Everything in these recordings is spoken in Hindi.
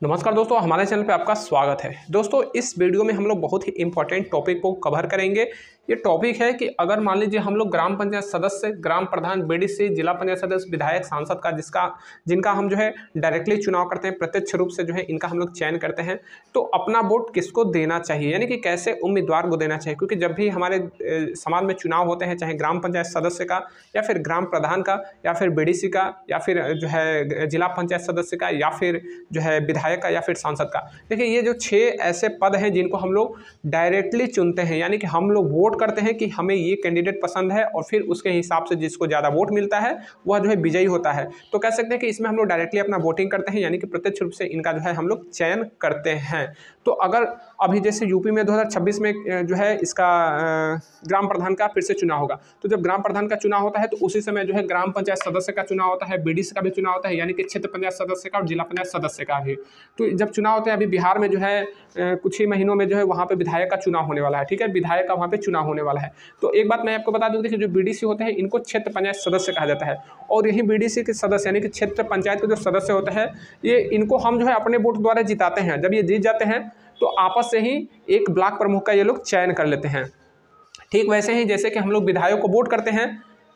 नमस्कार दोस्तों, हमारे चैनल पे आपका स्वागत है। दोस्तों, इस वीडियो में हम लोग बहुत ही इंपॉर्टेंट टॉपिक को कवर करेंगे। ये टॉपिक है कि अगर मान लीजिए हम लोग ग्राम पंचायत सदस्य, ग्राम प्रधान, बीडीसी, जिला पंचायत सदस्य, विधायक, सांसद का जिनका हम जो है डायरेक्टली चुनाव करते हैं, प्रत्यक्ष रूप से जो है इनका हम लोग चयन करते हैं, तो अपना वोट किसको देना चाहिए, यानी कि कैसे उम्मीदवार को देना चाहिए। क्योंकि जब भी हमारे समाज में चुनाव होते हैं, चाहे ग्राम पंचायत सदस्य का या फिर ग्राम प्रधान का या फिर बीडीसी का या फिर जो है जिला पंचायत सदस्य का या फिर जो है विधायक का या फिर सांसद का, देखिए ये जो 6 ऐसे पद हैं जिनको हम लोग डायरेक्टली चुनते हैं, यानी कि हम लोग वोट करते हैं कि हमें ये कैंडिडेट पसंद है और फिर उसके हिसाब से जिसको ज़्यादा वोट मिलता है वह जो है विजयी होता है। तो कह सकते हैं कि इसमें हम लोग डायरेक्टली अपना वोटिंग करते हैं, यानी कि प्रत्यक्ष रूप से इनका जो है हम लोग चयन करते हैं। तो अगर अभी जैसे यूपी में 2026 में जो है इसका ग्राम प्रधान का फिर से चुनाव होगा, तो जब ग्राम प्रधान का चुनाव होता है तो उसी समय जो है ग्राम पंचायत सदस्य का चुनाव होता है, बीडीसी का भी चुनाव होता है, यानी कि क्षेत्र पंचायत सदस्य का और जिला पंचायत सदस्य का भी। तो जब चुनाव होते हैं, अभी बिहार में जो है कुछ ही महीनों में जो है वहाँ पे विधायक का चुनाव होने वाला है, ठीक है, विधायक का वहाँ पे चुनाव होने वाला है। तो एक बात मैं आपको बता दूं कि जो बीडीसी होते हैं इनको क्षेत्र पंचायत सदस्य कहा जाता है, और यही बीडीसी के सदस्य यानी कि क्षेत्र पंचायत के जो सदस्य होते हैं, ये इनको हम जो है अपने वोट द्वारा जिताते हैं। जब ये जीत जाते हैं तो आपस से ही एक ब्लॉक प्रमुख का ये लोग चयन कर लेते हैं। ठीक वैसे ही जैसे कि हम लोग विधायक को वोट करते हैं,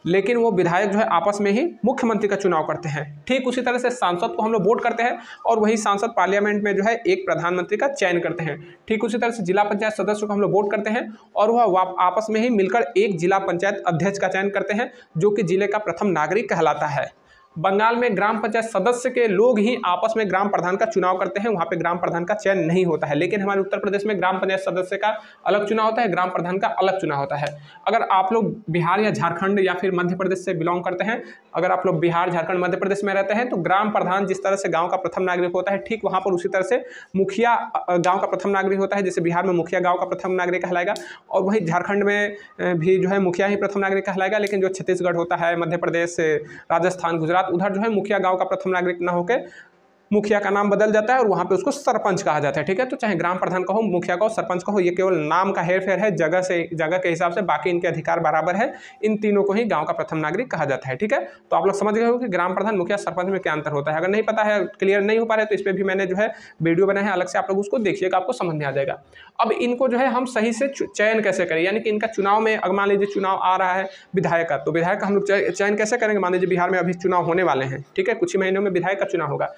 लेकिन वो विधायक जो है आपस में ही मुख्यमंत्री का चुनाव करते हैं। ठीक उसी तरह से सांसद को हम लोग वोट करते हैं और वही सांसद पार्लियामेंट में जो है एक प्रधानमंत्री का चयन करते हैं। ठीक उसी तरह से जिला पंचायत सदस्य को हम लोग वोट करते हैं और वह आपस में ही मिलकर एक जिला पंचायत अध्यक्ष का चयन करते हैं, जो कि जिले का प्रथम नागरिक कहलाता है। बंगाल में ग्राम पंचायत सदस्य के लोग ही आपस में ग्राम प्रधान का चुनाव करते हैं, वहाँ पे ग्राम प्रधान का चयन नहीं होता है। लेकिन हमारे उत्तर प्रदेश में ग्राम पंचायत सदस्य का अलग चुनाव होता है, ग्राम प्रधान का अलग चुनाव होता है। अगर आप लोग बिहार या झारखंड या फिर मध्य प्रदेश से बिलोंग करते हैं, अगर आप लोग बिहार, झारखंड, मध्य प्रदेश में रहते हैं, तो ग्राम प्रधान जिस तरह से गाँव का प्रथम नागरिक होता है, ठीक वहाँ पर उसी तरह से मुखिया गाँव का प्रथम नागरिक होता है। जैसे बिहार में मुखिया गाँव का प्रथम नागरिक कहलाएगा, और वहीं झारखंड में भी जो है मुखिया ही प्रथम नागरिक कहलाएगा। लेकिन जो छत्तीसगढ़ होता है, मध्य प्रदेश, राजस्थान, गुजरात, उधर जो है मुखिया गांव का प्रथम नागरिक ना होकर मुखिया का नाम बदल जाता है और वहां पे उसको सरपंच कहा जाता है। ठीक है, तो चाहे ग्राम प्रधान कहो, मुखिया कहो, सरपंच कहो, ये केवल नाम का हेरफेर है, जगह के हिसाब से, बाकी इनके अधिकार बराबर है। इन तीनों को ही गांव का प्रथम नागरिक कहा जाता है। ठीक है, तो आप लोग समझ गए हो कि ग्राम प्रधान, मुखिया, सरपंच में क्या अंतर होता है। अगर नहीं पता है, क्लियर नहीं हो पा रहे, तो इस पर भी मैंने जो है वीडियो बनाया है अलग से, आप लोग उसको देखिएगा, आपको समझ में आ जाएगा। अब इनको जो है हम सही से चयन कैसे करें, यानी कि इनका चुनाव में, अगर मान लीजिए चुनाव आ रहा है विधायक का, तो विधायक का हम लोग चयन कैसे करेंगे। मान लीजिए बिहार में अभी चुनाव होने वाले हैं, ठीक है, कुछ ही महीनों में विधायक का चुनाव होगा,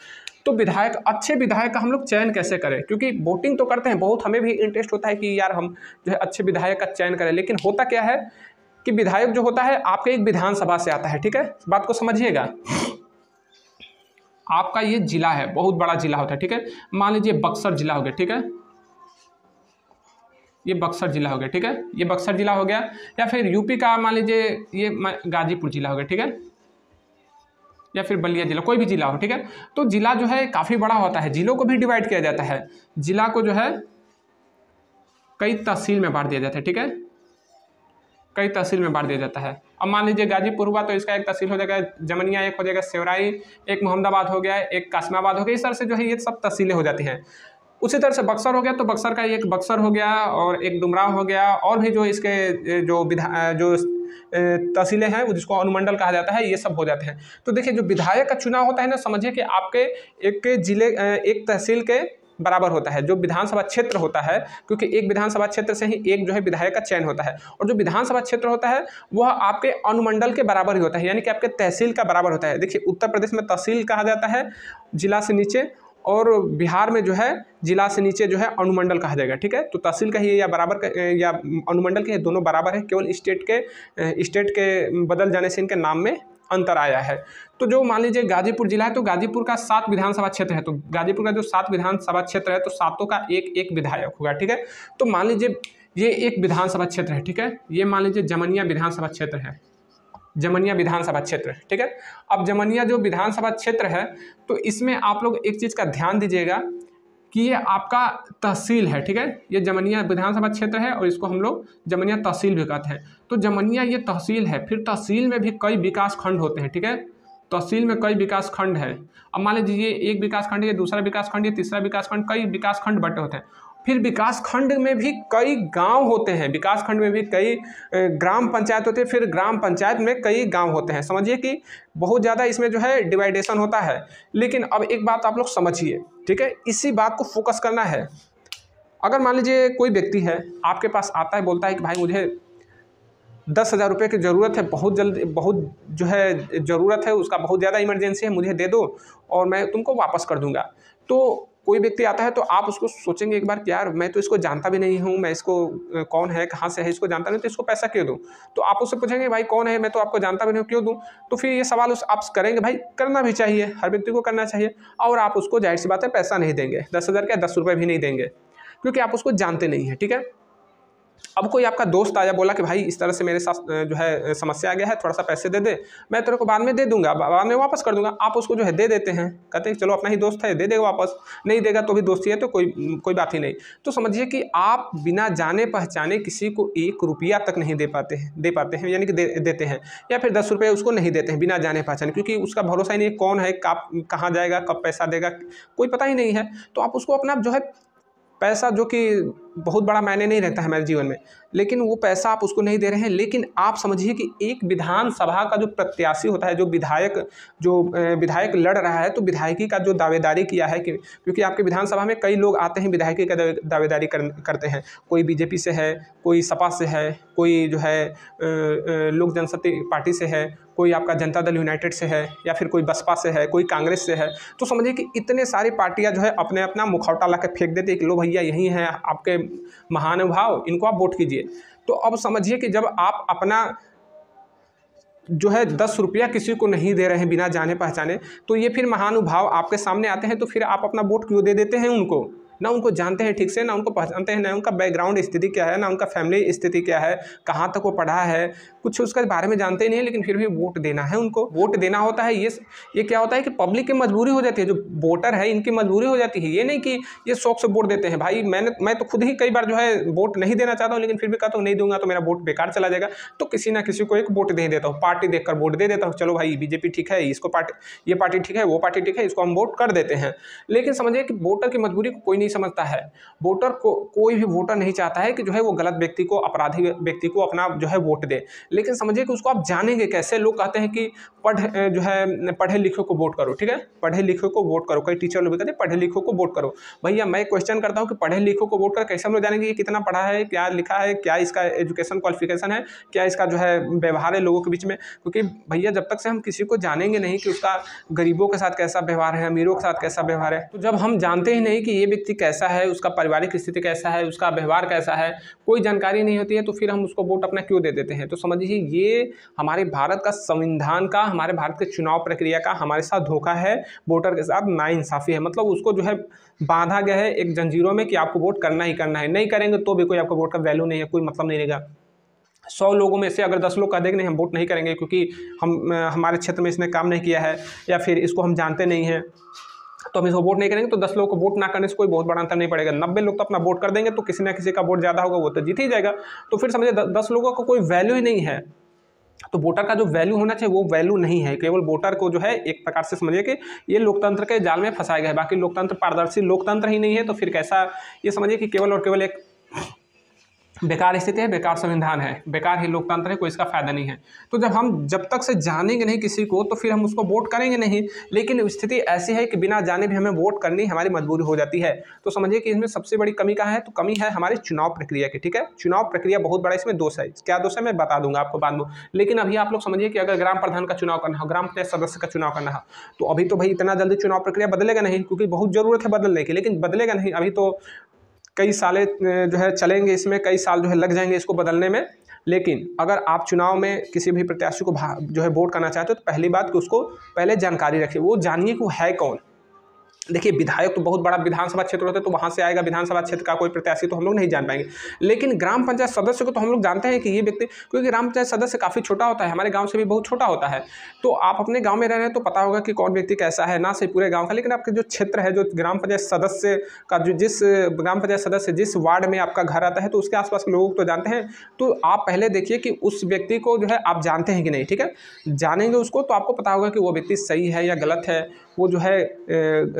तो विधायक, अच्छे विधायक का हम लोग चयन कैसे करें। क्योंकि वोटिंग तो करते हैं, बहुत हमें भी इंटरेस्ट होता है कि यार हम जो है अच्छे विधायक का चयन करें, लेकिन होता क्या है कि विधायक जो होता है आपके एक विधानसभा से आता है। ठीक है, बात को समझिएगा। आपका ये जिला है, बहुत बड़ा जिला होता है, ठीक है, मान लीजिए बक्सर जिला हो गया, ठीक है, ये बक्सर जिला हो गया, ठीक है, ये बक्सर जिला हो गया, या फिर यूपी का मान लीजिए ये गाजीपुर जिला हो गया, ठीक है, या फिर बलिया जिला, कोई भी जिला हो। ठीक है, तो जिला जो है काफ़ी बड़ा होता है, जिलों को भी डिवाइड किया जाता है, जिला को जो है कई तहसील में बांट दिया जाता है। ठीक है, कई तहसील में बांट दिया जाता है। अब मान लीजिए गाजीपुर हुआ तो इसका एक तहसील हो जाएगा जमनिया, एक हो जाएगा सेवराई, एक मोहम्मदाबाद हो गया, एक कासिमाबाद हो गया, इस तरह से जो है ये सब तहसीलें हो जाती हैं। उसी तरह से बक्सर हो गया तो बक्सर का एक बक्सर हो गया और एक डुमराव हो गया, और भी जो इसके जो तहसीलें हैं वो जिसको अनुमंडल कहा जाता है, ये सब हो जाते हैं। तो देखिए, जो विधायक का चुनाव होता है ना, समझिए कि आपके एक जिले, एक तहसील के बराबर होता है जो विधानसभा क्षेत्र होता है, क्योंकि एक विधानसभा क्षेत्र से ही एक जो है विधायक का चयन होता है, और जो विधानसभा क्षेत्र होता है वह आपके अनुमंडल के बराबर ही होता है, यानी कि आपके तहसील का बराबर होता है। देखिए, उत्तर प्रदेश में तहसील कहा जाता है जिला से नीचे, और बिहार में जो है जिला से नीचे जो है अनुमंडल कहा जाएगा। ठीक है, तो तहसील का ही या बराबर का या अनुमंडल के दोनों बराबर है, केवल स्टेट के बदल जाने से इनके नाम में अंतर आया है। तो जो मान लीजिए गाजीपुर जिला है, तो गाजीपुर का 7 विधानसभा क्षेत्र है, तो गाजीपुर का जो 7 विधानसभा क्षेत्र है, तो सातों का एक एक विधायक होगा। ठीक है, तो मान लीजिए ये एक विधानसभा क्षेत्र है, ठीक है, ये मान लीजिए जमनिया विधानसभा क्षेत्र है, जमनिया विधानसभा क्षेत्र, ठीक है। अब जमनिया जो विधानसभा क्षेत्र है, तो इसमें आप लोग एक चीज़ का ध्यान दीजिएगा कि ये आपका तहसील है, ठीक है, ये जमनिया विधानसभा क्षेत्र है और इसको हम लोग जमनिया तहसील भी कहते हैं। तो जमनिया ये तहसील है, फिर तहसील में भी कई विकास खंड होते हैं, ठीक है, तहसील में कई विकास खंड है। अब मान लीजिए एक विकास खंड, ये दूसरा विकास खंड, ये तीसरा विकास खंड, कई विकास खंड बटे होते हैं। फिर विकास खंड में भी कई गांव होते हैं, विकास खंड में भी कई ग्राम पंचायत होते हैं, फिर ग्राम पंचायत में कई गांव होते हैं। समझिए कि बहुत ज़्यादा इसमें जो है डिवाइडेशन होता है। लेकिन अब एक बात आप लोग समझिए, ठीक है, इसी बात को फोकस करना है। अगर मान लीजिए कोई व्यक्ति है आपके पास आता है, बोलता है कि भाई मुझे 10,000 रुपये की ज़रूरत है, बहुत जल्द, बहुत जो है ज़रूरत है, उसका बहुत ज़्यादा इमरजेंसी है, मुझे दे दो और मैं तुमको वापस कर दूंगा। तो कोई व्यक्ति आता है तो आप उसको सोचेंगे एक बार कि यार मैं तो इसको जानता भी नहीं हूँ, मैं इसको कौन है, कहाँ से है, इसको जानता नहीं, तो इसको पैसा क्यों दूँ। तो आप उससे पूछेंगे भाई कौन है, मैं तो आपको जानता भी नहीं हूँ, क्यों दूँ। तो फिर ये सवाल आप करेंगे, भाई करना भी चाहिए, हर व्यक्ति को करना चाहिए। और आप उसको जाहिर सी बात है पैसा नहीं देंगे, 10,000 क्या 10 रुपये भी नहीं देंगे, क्योंकि आप उसको जानते नहीं हैं, ठीक है। अब कोई आपका दोस्त आया, बोला कि भाई इस तरह से मेरे साथ जो है समस्या आ गया है, थोड़ा सा पैसे दे दे, मैं तेरे को बाद में दे दूंगा, बाद में वापस कर दूंगा। आप उसको जो है दे देते हैं, कहते हैं चलो अपना ही दोस्त है, दे देगा वापस, नहीं देगा तो भी दोस्ती है, तो कोई बात ही नहीं। तो समझिए कि आप बिना जाने पहचाने किसी को 1 रुपया तक नहीं दे पाते हैं, यानी कि देते हैं, या फिर 10 रुपये उसको नहीं देते हैं बिना जाने पहचाने, क्योंकि उसका भरोसा ही नहीं है, कौन है, कहाँ जाएगा, कब पैसा देगा, कोई पता ही नहीं है। तो आप उसको अपना जो है पैसा, जो कि बहुत बड़ा मायने नहीं रहता है हमारे जीवन में, लेकिन वो पैसा आप उसको नहीं दे रहे हैं। लेकिन आप समझिए कि एक विधानसभा का जो प्रत्याशी होता है, जो विधायक लड़ रहा है, तो विधायकी का जो दावेदारी किया है, क्योंकि आपके विधानसभा में कई लोग आते हैं विधायकी का दावेदारी करते हैं, कोई बीजेपी से है, कोई सपा से है, कोई जो है लोक जनशक्ति पार्टी से है, कोई आपका जनता दल यूनाइटेड से है, या फिर कोई बसपा से है, कोई कांग्रेस से है। तो समझिए कि इतने सारी पार्टियां जो है अपने अपना मुखौटा ला के फेंक देते हैं कि लो भैया यही है आपके महानुभाव, इनको आप वोट कीजिए। तो अब समझिए कि जब आप अपना जो है 10 रुपया किसी को नहीं दे रहे हैं बिना जाने पहचाने, तो ये फिर महानुभाव आपके सामने आते हैं, तो फिर आप अपना वोट क्यों दे देते हैं उनको। ना उनको जानते हैं ठीक से, ना उनको पहचानते हैं, ना उनका बैकग्राउंड स्थिति क्या है, ना उनका फैमिली स्थिति क्या है, कहाँ तक वो पढ़ा है, कुछ उसके बारे में जानते ही नहीं है, लेकिन फिर भी वोट देना है, उनको वोट देना होता है। ये क्या होता है कि पब्लिक की मजबूरी हो जाती है, जो वोटर है इनकी मजबूरी हो जाती है। ये नहीं कि ये शौक से वोट देते हैं। भाई मैं तो खुद ही कई बार जो है वोट नहीं देना चाहता हूँ, लेकिन फिर भी कहता हूँ नहीं दूंगा तो मेरा वोट बेकार चला जाएगा, तो किसी ना किसी को एक वोट दे देता हूँ, पार्टी देखकर वोट दे देता हूँ, चलो भाई बीजेपी ठीक है, इसको ये पार्टी ठीक है, वो पार्टी ठीक है, इसको हम वोट कर देते हैं। लेकिन समझिए कि वोटर की मजबूरी को कोई नहीं समझता है। वोटर को कोई भी वोटर नहीं चाहता है कि जो है वो गलत व्यक्ति को, अपराधी व्यक्ति को अपना जो है वोट दे। लेकिन समझिए कि उसको आप जानेंगे कैसे। लोग कहते हैं कि पढ़े लिखे को वोट करो, ठीक है, पढ़े लिखे को वोट करो। कई टीचर लोग भी कहते हैं पढ़े लिखे को वोट करो। भैया मैं क्वेश्चन करता हूँ कि पढ़े लिखे को वोट कर कैसे हम लोग जानेंगे कि कितना पढ़ा है, क्या लिखा है, क्या इसका एजुकेशन क्वालिफिकेशन है, क्या इसका जो है व्यवहार है लोगों के बीच में। क्योंकि भैया जब तक से हम किसी को जानेंगे नहीं कि उसका गरीबों के साथ कैसा व्यवहार है, अमीरों के साथ कैसा व्यवहार है, तो जब हम जानते ही नहीं कि ये व्यक्ति कैसा है, उसका पारिवारिक स्थिति कैसा है, उसका व्यवहार कैसा है, कोई जानकारी नहीं होती है, तो फिर हम उसको वोट अपना क्यों दे देते हैं। तो समझिए ये हमारे भारत का संविधान का, हमारे भारत के चुनाव प्रक्रिया का हमारे साथ धोखा है, वोटर के साथ नाइंसाफ़ी है। मतलब उसको जो है बांधा गया है एक जंजीरों में कि आपको वोट करना ही करना है, नहीं करेंगे तो भी कोई आपका वोट का वैल्यू नहीं है, कोई मतलब नहीं रहेगा। 100 लोगों में से अगर 10 लोग कह देंगे नहीं हम वोट नहीं करेंगे क्योंकि हमारे क्षेत्र में इसने काम नहीं किया है, या फिर इसको हम जानते नहीं हैं, तो हम इसको वोट नहीं करेंगे, तो 10 लोगों को वोट ना करने से कोई बहुत बड़ा अंतर नहीं पड़ेगा। 90 लोग तो अपना वोट कर देंगे, तो किसी ना किसी का वोट ज़्यादा होगा, वो तो जीत ही जाएगा। तो फिर समझिए 10 लोगों को कोई वैल्यू ही नहीं है। तो वोटर का जो वैल्यू होना चाहिए वो वैल्यू नहीं है। केवल वोटर को जो है एक प्रकार से समझिए कि ये लोकतंत्र के जाल में फंसाया गया है। बाकी लोकतंत्र पारदर्शी लोकतंत्र ही नहीं है, तो फिर कैसा, ये समझिए कि केवल और केवल एक बेकार स्थिति है, बेकार संविधान है, बेकार ही लोकतंत्र है, कोई इसका फायदा नहीं है। तो जब तक से जानेंगे नहीं किसी को, तो फिर हम उसको वोट करेंगे नहीं। लेकिन स्थिति ऐसी है कि बिना जाने भी हमें वोट करनी हमारी मजबूरी हो जाती है। तो समझिए कि इसमें सबसे बड़ी कमी कहाँ है, तो कमी है हमारी चुनाव प्रक्रिया की, ठीक है। चुनाव प्रक्रिया बहुत बड़ा इसमें दोष है। क्या दोष है मैं बता दूंगा आपको बाद में। लेकिन अभी आप लोग समझिए कि अगर ग्राम प्रधान का चुनाव करना हो, ग्राम पंचायत सदस्य का चुनाव करना हो, तो अभी तो भाई इतना जल्दी चुनाव प्रक्रिया बदलेगा नहीं, क्योंकि बहुत जरूरत है बदलने की, लेकिन बदलेगा नहीं। अभी तो कई सालें जो है चलेंगे, इसमें कई साल जो है लग जाएंगे इसको बदलने में। लेकिन अगर आप चुनाव में किसी भी प्रत्याशी को जो है वोट करना चाहते हो, तो पहली बात कि उसको पहले जानकारी रखिए, वो जानिए कि वो है कौन। देखिए विधायक तो बहुत बड़ा विधानसभा क्षेत्र होता है, तो वहाँ से आएगा, विधानसभा क्षेत्र का कोई प्रत्याशी तो हम लोग नहीं जान पाएंगे। लेकिन ग्राम पंचायत सदस्य को तो हम लोग जानते हैं कि ये व्यक्ति, क्योंकि ग्राम पंचायत सदस्य काफ़ी छोटा होता है, हमारे गांव से भी बहुत छोटा होता है। तो आप अपने गांव में रह रहे हैं तो पता होगा कि कौन व्यक्ति कैसा है, ना सिर्फ पूरे गाँव का, लेकिन आपके जो क्षेत्र है, जो ग्राम पंचायत सदस्य का जिस ग्राम पंचायत सदस्य जिस वार्ड में आपका घर आता है, तो उसके आसपास के लोग तो जानते हैं। तो आप पहले देखिए कि उस व्यक्ति को जो है आप जानते हैं कि नहीं, ठीक है। जानेंगे उसको तो आपको पता होगा कि वो व्यक्ति सही है या गलत है, वो जो है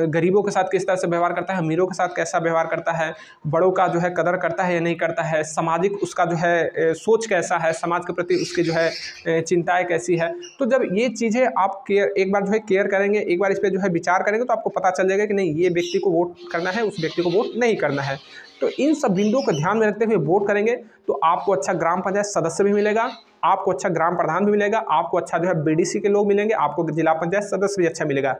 गरीबों के साथ किस तरह से व्यवहार करता है, अमीरों के साथ कैसा व्यवहार करता है, बड़ों का जो है कदर करता है या नहीं करता है, सामाजिक उसका जो है सोच कैसा है, समाज के प्रति उसकी जो है चिंताएँ कैसी है। तो जब ये चीज़ें आप एक बार जो है केयर करेंगे, एक बार इस पर जो है विचार करेंगे, तो आपको पता चल जाएगा कि नहीं ये व्यक्ति को वोट करना है, उस व्यक्ति को वोट नहीं करना है। तो इन सब बिंदुओं को ध्यान में रखते हुए वोट करेंगे तो आपको अच्छा ग्राम पंचायत सदस्य भी मिलेगा, आपको अच्छा ग्राम प्रधान भी मिलेगा, आपको अच्छा जो है बीडीसी के लोग मिलेंगे, आपको जिला पंचायत सदस्य भी अच्छा मिलेगा,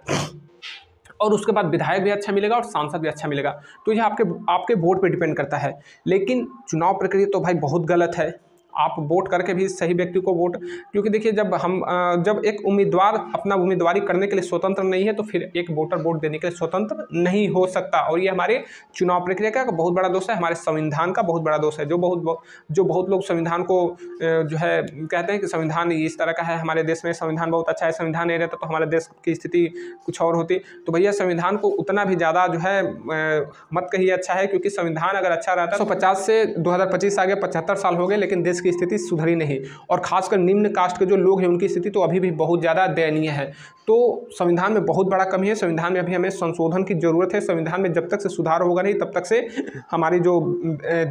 और उसके बाद विधायक भी अच्छा मिलेगा और सांसद भी अच्छा मिलेगा। तो ये आपके वोट पे डिपेंड करता है। लेकिन चुनाव प्रक्रिया तो भाई बहुत गलत है। आप वोट करके भी सही व्यक्ति को वोट, क्योंकि देखिए जब एक उम्मीदवार अपना उम्मीदवारी करने के लिए स्वतंत्र नहीं है तो फिर एक वोटर वोट देने के लिए स्वतंत्र नहीं हो सकता। और ये हमारे चुनाव प्रक्रिया का बहुत बड़ा दोष है, हमारे संविधान का बहुत बड़ा दोष है। जो बहुत लोग संविधान को जो है कहते हैं कि संविधान इस तरह का है, हमारे देश में संविधान बहुत अच्छा है, संविधान नहीं रहता तो हमारे देश की स्थिति कुछ और होती। तो भैया संविधान को उतना भी ज़्यादा जो है मत कहिए अच्छा है, क्योंकि संविधान अगर अच्छा रहता 150 से 2025 आ गया, 75 साल हो गए, लेकिन देश की स्थिति सुधरी नहीं। और खासकर निम्न कास्ट के जो लोग हैं उनकी स्थिति तो अभी भी बहुत ज़्यादा दयनीय है। तो संविधान में बहुत बड़ा कमी है, संविधान में अभी हमें संशोधन की ज़रूरत है। संविधान में जब तक से सुधार होगा नहीं तब तक से हमारी जो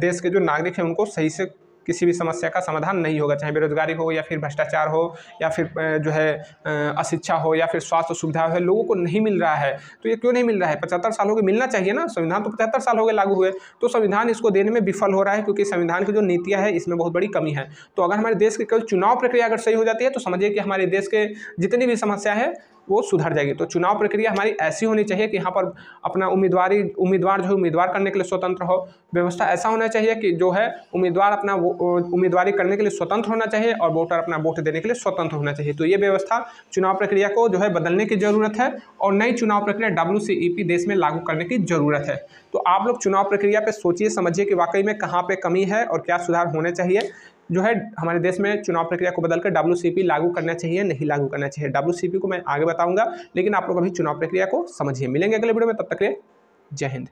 देश के जो नागरिक हैं उनको सही से किसी भी समस्या का समाधान नहीं होगा, चाहे बेरोजगारी हो या फिर भ्रष्टाचार हो या फिर जो है अशिक्षा हो या फिर स्वास्थ्य सुविधा हो, लोगों को नहीं मिल रहा है। तो ये क्यों नहीं मिल रहा है? 75 साल हो गए, मिलना चाहिए ना। संविधान तो 75 साल हो गए लागू हुए, तो संविधान इसको देने में विफल हो रहा है, क्योंकि संविधान की जो नीतियाँ है इसमें बहुत बड़ी कमी है। तो अगर हमारे देश की केवल चुनाव प्रक्रिया अगर सही हो जाती है तो समझिए कि हमारे देश के जितनी भी समस्या है वो सुधर जाएगी। तो चुनाव प्रक्रिया हमारी ऐसी होनी चाहिए कि यहाँ पर अपना उम्मीदवार जो है उम्मीदवार करने के लिए स्वतंत्र हो। व्यवस्था ऐसा होना चाहिए कि जो है उम्मीदवार अपना उम्मीदवारी करने के लिए स्वतंत्र होना चाहिए और वोटर अपना वोट देने के लिए स्वतंत्र होना चाहिए। तो ये व्यवस्था चुनाव प्रक्रिया को जो है बदलने की ज़रूरत है और नई चुनाव प्रक्रिया WCEP देश में लागू करने की ज़रूरत है। तो आप लोग चुनाव प्रक्रिया पर सोचिए, समझिए कि वाकई में कहाँ पर कमी है और क्या सुधार होने चाहिए। जो है हमारे देश में चुनाव प्रक्रिया को बदलकर WCP लागू करना चाहिए, नहीं लागू करना चाहिए। WCP को मैं आगे बताऊंगा, लेकिन आप लोग अभी चुनाव प्रक्रिया को समझिए। मिलेंगे अगले वीडियो में, तब तक के लिए जय हिंद।